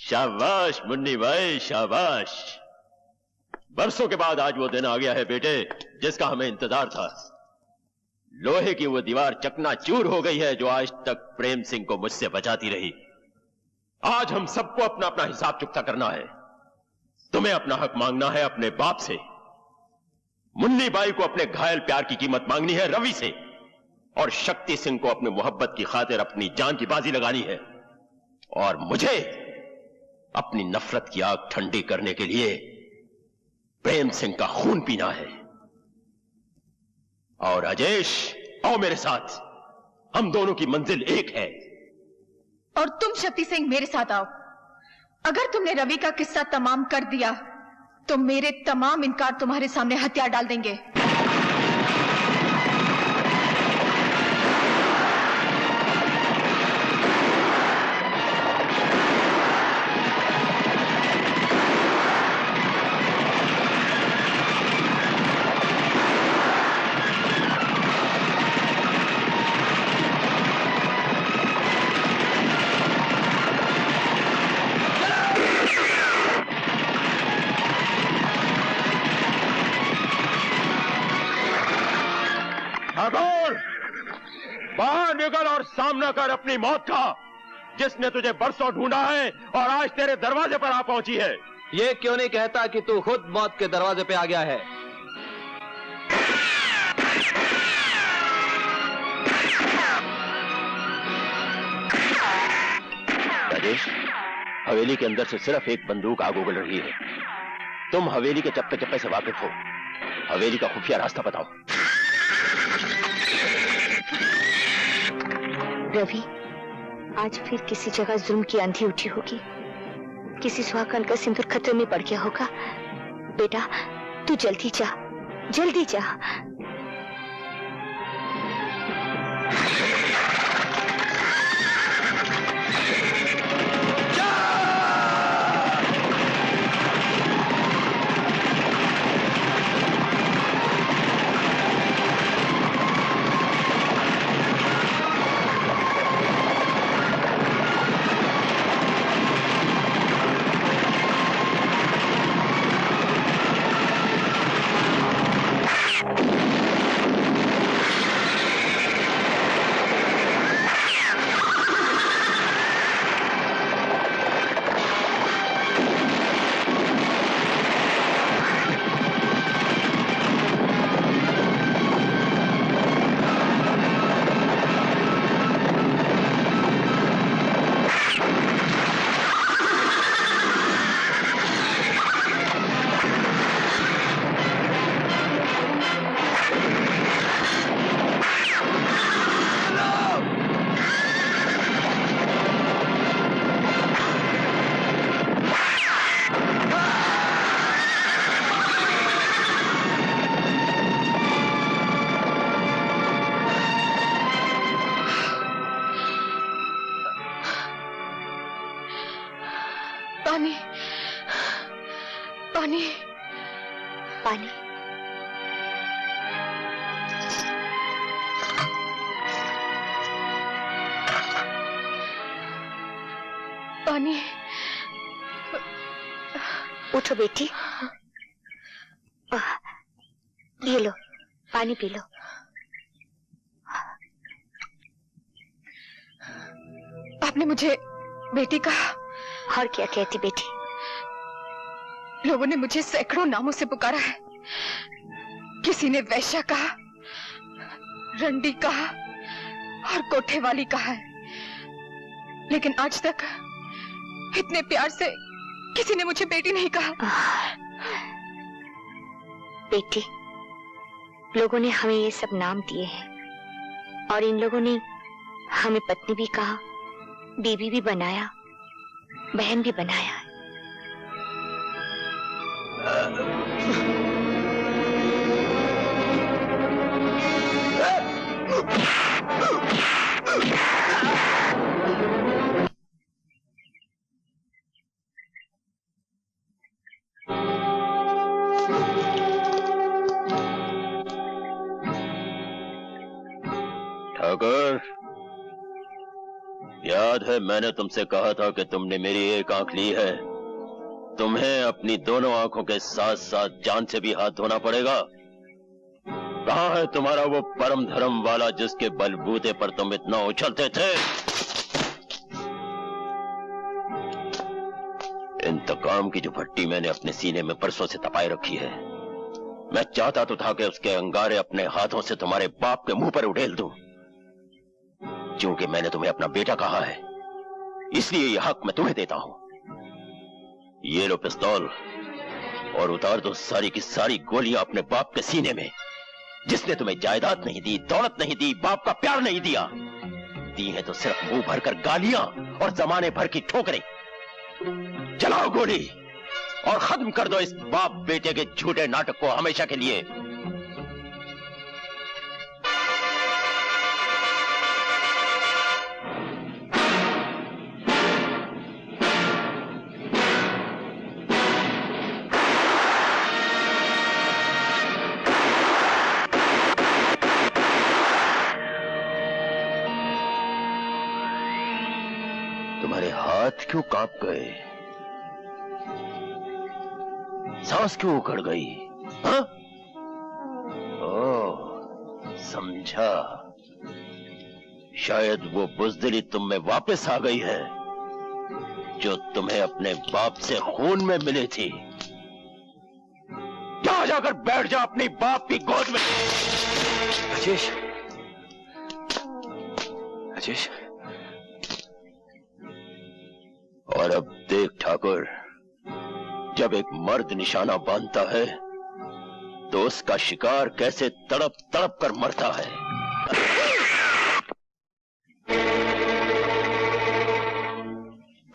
शाबाश मुन्नी भाई शाबाश। बरसों के बाद आज वो दिन आ गया है बेटे जिसका हमें इंतजार था। लोहे की वो दीवार चकनाचूर हो गई है जो आज तक प्रेम सिंह को मुझसे बचाती रही। आज हम सबको अपना अपना हिसाब चुकता करना है। तुम्हें अपना हक मांगना है अपने बाप से, मुन्नी बाई को अपने घायल प्यार की कीमत मांगनी है रवि से, और शक्ति सिंह को अपनी मोहब्बत की खातिर अपनी जान की बाजी लगानी है, और मुझे अपनी नफरत की आग ठंडी करने के लिए प्रेम सिंह का खून पीना है। और राजेश आओ मेरे साथ, हम दोनों की मंजिल एक है। और तुम शक्ति सिंह मेरे साथ आओ। अगर तुमने रवि का किस्सा तमाम कर दिया तो मेरे तमाम इनकार तुम्हारे सामने हथियार डाल देंगे। बाहर निकल और सामना कर अपनी मौत का, जिसने तुझे बरसों ढूंढा है और आज तेरे दरवाजे पर आ पहुंची है। ये क्यों नहीं कहता कि तू खुद मौत के दरवाजे पे आ गया है? राजेश, हवेली के अंदर से सिर्फ एक बंदूक आग उगल रही है। तुम हवेली के चप्पे चप्पे से वाकिफ हो, हवेली का खुफिया रास्ता बताओ। रवि, आज फिर किसी जगह जुल्म की आंधी उठी होगी, किसी सुहागन का सिंदूर खतरे में पड़ गया होगा। बेटा तू जल्दी जा, जल्दी जा। पानी, पानी, पानी। पानी। उठो बेटी, ये लो पानी पी लो। आपने मुझे बेटी कहा? और क्या कहती बेटी? लोगों ने मुझे सैकड़ों नामों से पुकारा है। किसी ने वैश्या कहा, रंडी कहा और कोठे वाली कहा है, लेकिन आज तक इतने प्यार से किसी ने मुझे बेटी नहीं कहा। बेटी, लोगों ने हमें ये सब नाम दिए हैं और इन लोगों ने हमें पत्नी भी कहा, बीवी भी बनाया, बहन भी बनाया। ठाकुर, याद है मैंने तुमसे कहा था कि तुमने मेरी एक आंख ली है, तुम्हें अपनी दोनों आंखों के साथ साथ जान से भी हाथ धोना पड़ेगा। कहां है तुम्हारा वो परम धर्म वाला जिसके बलबूते पर तुम इतना उछलते थे? इंतकाम की जो भट्टी मैंने अपने सीने में परसों से तपाए रखी है, मैं चाहता तो था कि उसके अंगारे अपने हाथों से तुम्हारे बाप के मुंह पर उड़ेल दूं। क्योंकि मैंने तुम्हें अपना बेटा कहा है, इसलिए यह हक मैं तुम्हें देता हूं। ये लो पिस्तौल और उतार दो सारी की सारी गोलियां अपने बाप के सीने में, जिसने तुम्हें जायदाद नहीं दी, दौलत नहीं दी, बाप का प्यार नहीं दिया। दी है तो सिर्फ मुंह भरकर गालियां और जमाने भर की ठोकरें। चलाओ गोली और खत्म कर दो इस बाप बेटे के झूठे नाटक को हमेशा के लिए। तुम्हारे हाथ क्यों कांप गए? सांस क्यों उखड़ गई? हाँ? ओह, समझा। शायद वो बुज़दिली तुम में वापस आ गई है जो तुम्हें अपने बाप से खून में मिली थी। जा जाकर बैठ जा अपनी बाप की गोद में। राजेश, राजेश। और अब देख ठाकुर, जब एक मर्द निशाना बांधता है तो उसका शिकार कैसे तड़प तड़प कर मरता है।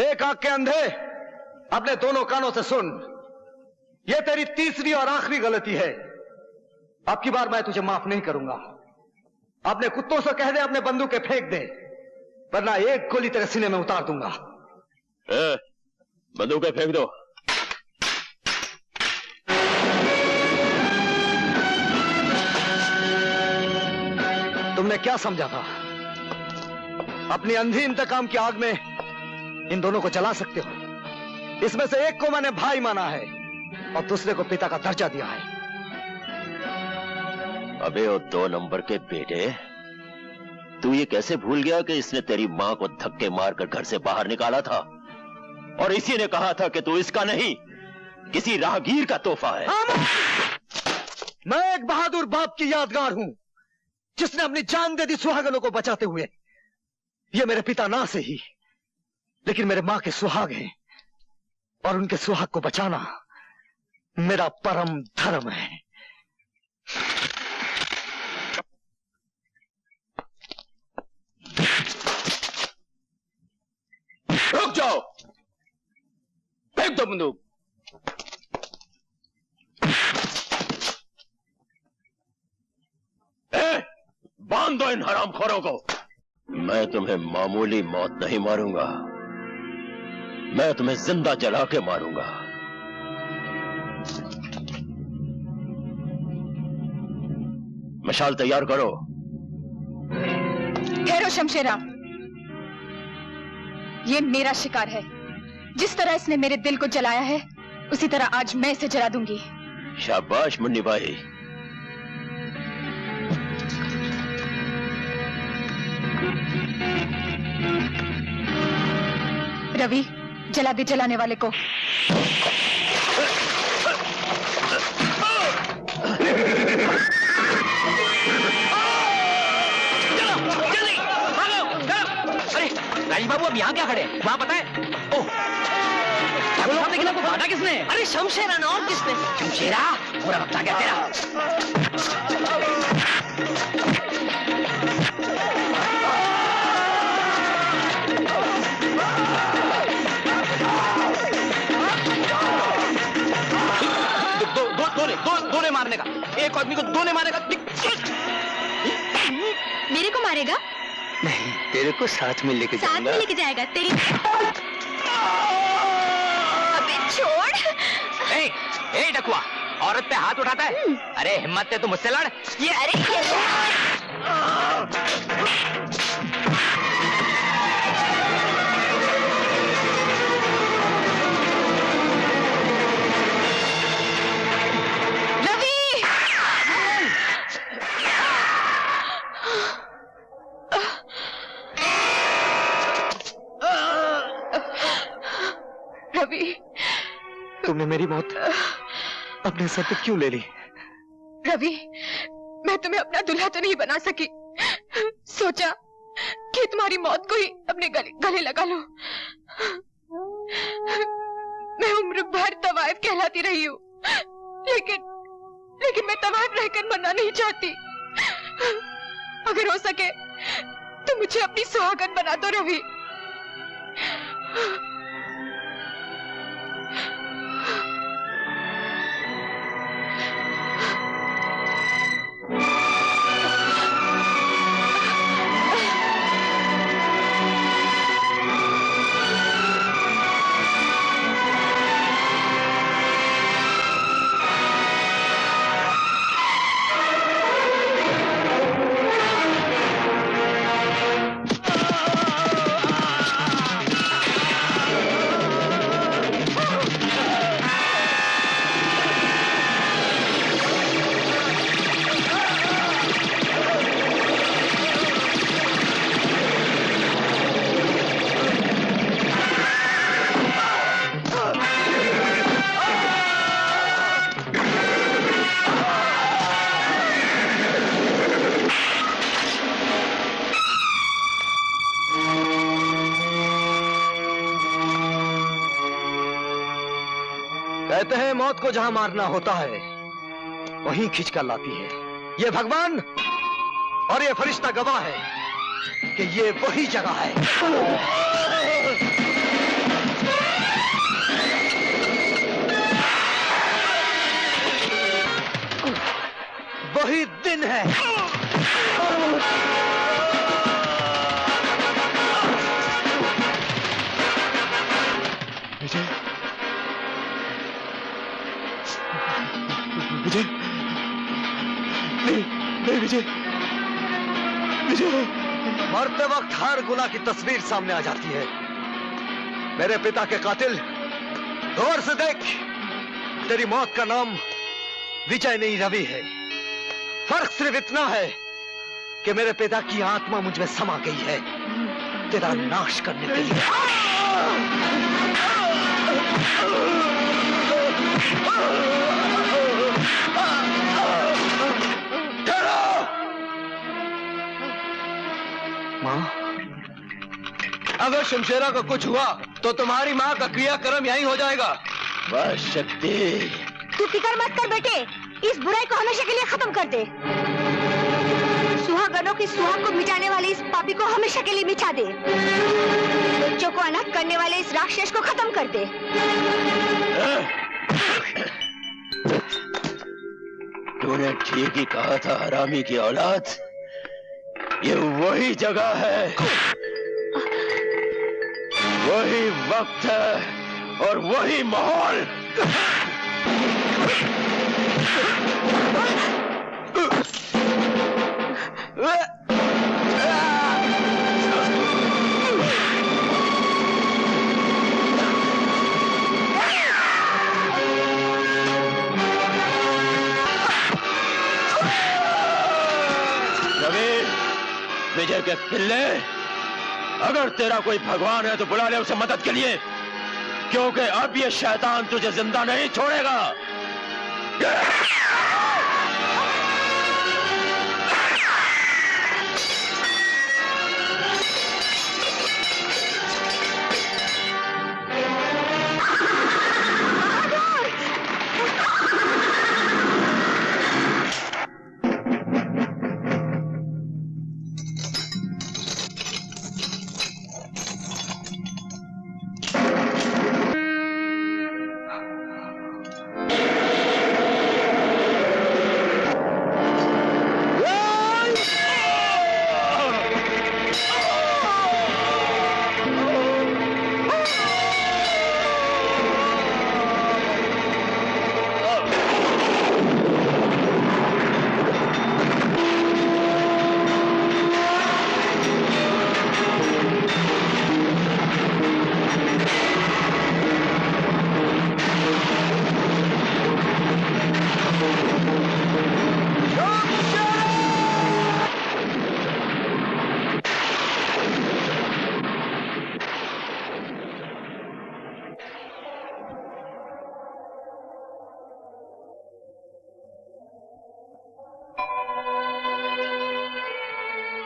एक आंख के अंधे, अपने दोनों कानों से सुन। यह तेरी तीसरी और आखिरी गलती है। अब की बार मैं तुझे माफ नहीं करूंगा। अपने कुत्तों से कह दे अपने बंदूकें फेंक दे, वरना एक गोली तेरे सीने में उतार दूंगा। बंदूकें फेंक दो। तुमने क्या समझा था? अपनी अंधी इंतकाम की आग में इन दोनों को जला सकते हो? इसमें से एक को मैंने भाई माना है और दूसरे को पिता का दर्जा दिया है। अबे वो 2 नंबर के बेटे, तू ये कैसे भूल गया कि इसने तेरी मां को धक्के मारकर घर से बाहर निकाला था और इसी ने कहा था कि तू इसका नहीं, किसी राहगीर का तोहफा है। मैं एक बहादुर बाप की यादगार हूं जिसने अपनी जान दे दी सुहागनों को बचाते हुए। ये मेरे पिता ना से ही, लेकिन मेरे मां के सुहाग हैं और उनके सुहाग को बचाना मेरा परम धर्म है। रुक जाओ, फेंक दो बंदूक। बांध दो इन हरामखोरों को। मैं तुम्हें मामूली मौत नहीं मारूंगा, मैं तुम्हें जिंदा जला के मारूंगा। मशाल तैयार करो। ठहरो शमशेरा, ये मेरा शिकार है। जिस तरह इसने मेरे दिल को जलाया है, उसी तरह आज मैं इसे जला दूंगी। शाबाश मुन्नी भाई। रवि, जला दे जलाने वाले को। राजी बाबू अब यहाँ क्या खड़े हैं? वहाँ पता है? ओह, सामने किला को बांधा किसने? अरे शमशेरा ना, और किसने? शमशेरा? पूरा वक्त आ गया तेरा। दोने मारने का, एक आदमी को दोने मारेगा। मेरे को मारेगा? नहीं, तेरे को साथ में लेके साथ में लेके जाएगा तेरी। अबे छोड़। ए डकुआ, औरत पे हाथ उठाता है? अरे हिम्मत है तो मुझसे लड़। ये अरे रवि, तुमने मेरी मौत अपने सर पे क्यों ले ली? रवि, मैं तुम्हें अपना दूल्हा तो नहीं बना सकी, सोचा कि तुम्हारी मौत को ही अपने गले लगा लो। मैं उम्र भर तवाइफ कहलाती रही हूँ, लेकिन मैं तवाइफ रहकर मरना नहीं चाहती। अगर हो सके तो मुझे अपनी सुहागन बना दो रवि। कहते हैं मौत को जहां मारना होता है वहीं खींच कर लाती है। ये भगवान और ये फरिश्ता गवाह है कि ये वही जगह है। वही दिन है। विजय, विजय, नहीं विजय, विजय। मरते वक्त हर गुनाह की तस्वीर सामने आ जाती है। मेरे पिता के कातिल, गौर से देख, तेरी मौत का नाम विजय नहीं रवि है। फर्क सिर्फ इतना है कि मेरे पिता की आत्मा मुझ में समा गई है तेरा नाश करने के लिए। माँ, अगर शमशेरा को कुछ हुआ तो तुम्हारी माँ का क्रियाक्रम यहीं हो जाएगा। वाह शक्ति, तू फिक्र मत कर बेटे, इस बुराई को हमेशा के लिए खत्म कर दे। सुहागनों की सुहाग को मिटाने वाले इस पापी को हमेशा के लिए मिटा दे। बच्चों को अनाथ करने वाले इस राक्षस को खत्म कर दे। तूने ठीक ही कहा था हरामी की औलाद, ये वही जगह है, वही वक्त है और वही माहौल। विजय के पिल्ले, अगर तेरा कोई भगवान है तो बुला ले उसे मदद के लिए, क्योंकि अब ये शैतान तुझे जिंदा नहीं छोड़ेगा।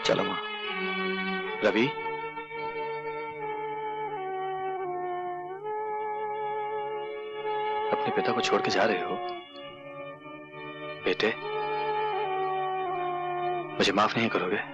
चलो माँ। रवि, अपने पिता को छोड़ के जा रहे हो? बेटे, मुझे माफ नहीं करोगे?